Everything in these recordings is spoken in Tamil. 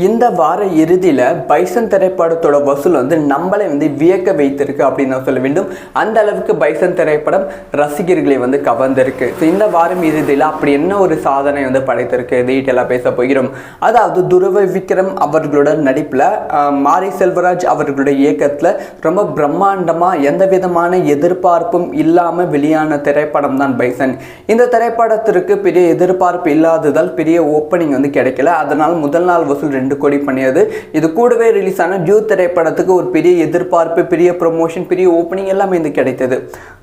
இந்த வார இறுதியில் பைசன் திரைப்படத்தோட வசூல் நம்மளை வியக்க வைத்திருக்கு அப்படின்னு நான் சொல்ல வேண்டும். அந்த அளவுக்கு பைசன் திரைப்படம் ரசிகர்களை கவர்ந்திருக்கு. ஸோ இந்த வாரம் இறுதியில் அப்படி என்ன ஒரு சாதனை படைத்திருக்கு டீட்டெயிலாக பேச போகிறோம். அதாவது துருவ விக்ரம் அவர்களோட நடிப்பில் மாரி செல்வராஜ் அவர்களுடைய இயக்கத்தில் ரொம்ப பிரம்மாண்டமாக எந்த விதமான எதிர்பார்ப்பும் இல்லாமல் வெளியான திரைப்படம் தான் பைசன். இந்த திரைப்படத்திற்கு பெரிய எதிர்பார்ப்பு இல்லாததால் பெரிய ஓப்பனிங் கிடைக்கல. அதனால் முதல் நாள் வசூல் 2 கோடி பண்ணியது. இது கூடவே ரிலீஸ் ஆன டியூ திரைப்படத்துக்கு ஒரு பெரிய எதிர்பார்ப்பு, பெரிய ப்ரொமோஷன், பெரிய ஓப்பனிங் எல்லாமே கிடைத்தது.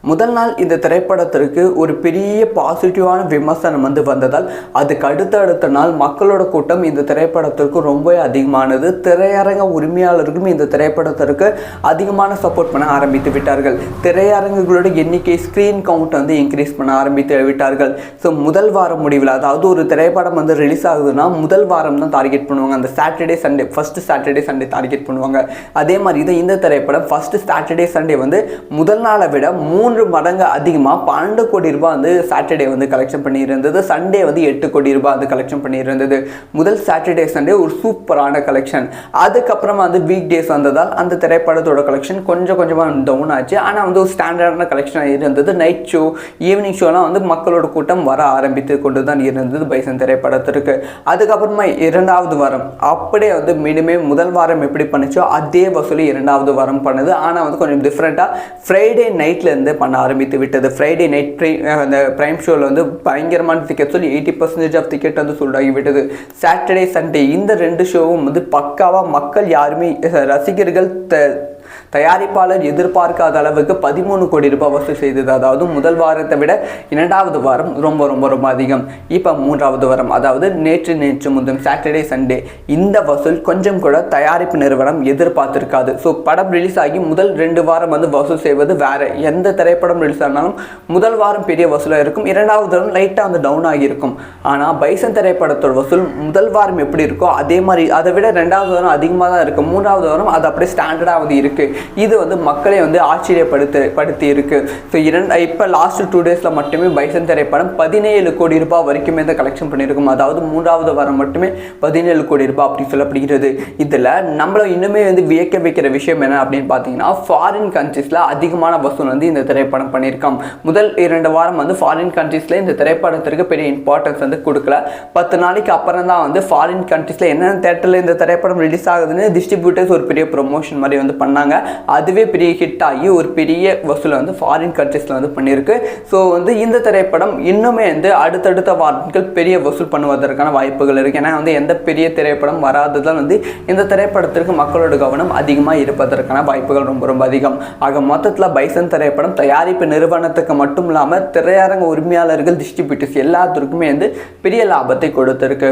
முதல் நாள் இந்த திரைப்படத்திற்கு ஒரு பெரிய பாசிட்டிவான விமர்சனம் வந்ததால் அதுக்கு அடுத்த நாள் மக்களோட கூட்டம் இந்த திரைப்படத்திற்கு ரொம்ப அதிகமானது. திரையரங்க உரிமையாளர்களும் இந்த திரைப்படத்திற்கு அதிகமான சப்போர்ட் பண்ண ஆரம்பித்து விட்டார்கள். திரையரங்குகளோட எண்ணிக்கை, ஸ்க்ரீன் கவுண்ட் இன்க்ரீஸ் பண்ண ஆரம்பித்து விட்டார்கள். ஸோ முதல் வாரம் முடிவில், அதாவது ஒரு திரைப்படம் ரிலீஸ் ஆகுதுன்னா முதல் வாரம் தான் டார்கெட் பண்ணுவாங்க. அந்த Saturday Sunday, first Saturday Sunday target பண்ணுவாங்க. அதே மாதிரி தான் இந்த திரைப்படம் ஃபர்ஸ்ட் சாட்டர்டே சண்டே முதல் நாளை விட 3 மடங்கு அதிகமாக 12 கோடி ரூபாய் சாட்டர்டே கலெக்ஷன் பண்ணியிருந்தது. சண்டே 8 கோடி ரூபாய் கலெக்ஷன் பண்ணியிருந்தது. முதல் சாட்டர்டே சண்டே ஒரு சூப்பரான கலெக்ஷன். அதுக்கப்புறமா வீக் டேஸ் வந்ததால் அந்த திரைப்படத்தோட கலெக்ஷன் கொஞ்சமாக டவுன் ஆச்சு. ஆனால் ஒரு ஸ்டாண்டர்டான கலெக்ஷன் இருந்தது. நைட் ஷோ, ஈவினிங் ஷோலாம் மக்களோட கூட்டம் வர ஆரம்பித்து கொண்டு தான் இருந்தது பைசன் திரைப்படத்திற்கு. அதுக்கப்புறமா இரண்டாவது வாரம் அப்படியே மீண்டுமே முதல் வாரம் எப்படி பண்ணிச்சோ அதே வசூலி இரண்டாவது வாரம் பண்ணுது. ஆனால் கொஞ்சம் டிஃப்ரெண்ட்டாக ஃப்ரைடே நைட்லேருந்து பண்ண ஆரம்பித்து விட்டது. ஃப்ரைடே நைட் அந்த பிரைம் ஷோவில் பயங்கரமான டிக்கெட் சொல்லி 80% ஆஃப் டிக்கெட் சோல்ட் ஆகிவிட்டது. சாட்டர்டே சண்டே இந்த 2 ஷோவும் பக்காவாக மக்கள் யாருமே ரசிகர்கள் தயாரிப்பாளர் எதிர்பார்க்காத அளவுக்கு 13 கோடி ரூபாய் வசூல் செய்தது. அதாவது முதல் வாரத்தை விட இரண்டாவது வாரம் ரொம்ப அதிகம். இப்போ மூன்றாவது வாரம், அதாவது நேற்று முந்தின சாட்டர்டே சண்டே இந்த வசூல் கொஞ்சம் கூட தயாரிப்பு நிறுவனம் எதிர்பார்த்திருக்காது. ஸோ படம் ரிலீஸ் ஆகி முதல் 2 வாரம் வசூல் செய்வது வேற. எந்த திரைப்படம் ரிலீஸ் ஆனாலும் முதல் வாரம் பெரிய வசூலாக இருக்கும், இரண்டாவது வாரம் லைட்டாக டவுன் ஆகியிருக்கும். ஆனால் பைசன் திரைப்படத்தோட வசூல் முதல் வாரம் எப்படி இருக்கோ அதே மாதிரி அதை விட 2வது வாரம் அதிகமாக தான் இருக்கும். 3வது வாரம் அது அப்படியே ஸ்டாண்டர்டாக இருக்கு. இது மக்களை ஆச்சரியப்படுத்தி இருக்கு. ஸோ இப்போ லாஸ்ட் 2 டேஸில் மட்டுமே பைசன் திரைப்படம் 17 கோடி ரூபாய் வரைக்குமே கலெக்ஷன் பண்ணியிருக்கும். அதாவது 3வது வாரம் மட்டுமே 17 கோடி ரூபாய் அப்படி சொல்லப்படுகிறது. இதில் நம்மள இன்னுமே வியக்க வைக்கிற விஷயம் என்ன அப்படின்னு பார்த்தீங்கன்னா, ஃபாரின் கண்ட்ரீஸில் அதிகமான வசூல் இந்த திரைப்படம் பண்ணியிருக்கோம். முதல் 2 வாரம் ஃபாரின் கண்ட்ரீஸில் இந்த திரைப்படத்திற்கு பெரிய இம்பார்ட்டன்ஸ் கொடுக்கல. 10 நாளைக்கு அப்புறம் தான் ஃபாரின் கண்ட்ரீஸில் என்னென்ன தேட்டரில் இந்த திரைப்படம் ரிலீஸ் ஆகுதுன்னு டிஸ்ட்ரிபியூட்டர்ஸ் ஒரு பெரிய ப்ரொமோஷன் மாதிரி பண்ணாங்க. அதுவே பெரிய ஹிட் ஆகி ஒரு பெரிய வசூலை ஃபாரின் கண்ட்ரீஸில் பண்ணியிருக்கு. ஸோ இந்த திரைப்படம் இன்னுமே அடுத்தடுத்த வாரங்கள் பெரிய வசூல் பண்ணுவதற்கான வாய்ப்புகள் இருக்குது. ஏன்னா எந்த பெரிய திரைப்படம் வராததால் இந்த திரைப்படத்திற்கு மக்களோட கவனம் அதிகமாக இருப்பதற்கான வாய்ப்புகள் ரொம்ப அதிகம். ஆக மொத்தத்தில் பைசன் திரைப்படம் தயாரிப்பு நிறுவனத்துக்கு மட்டும் இல்லாமல் திரையரங்க உரிமையாளர்கள், டிஸ்ட்ரிபியூட்டர்ஸ் எல்லாத்திற்குமே பெரிய லாபத்தை கொடுத்திருக்கு.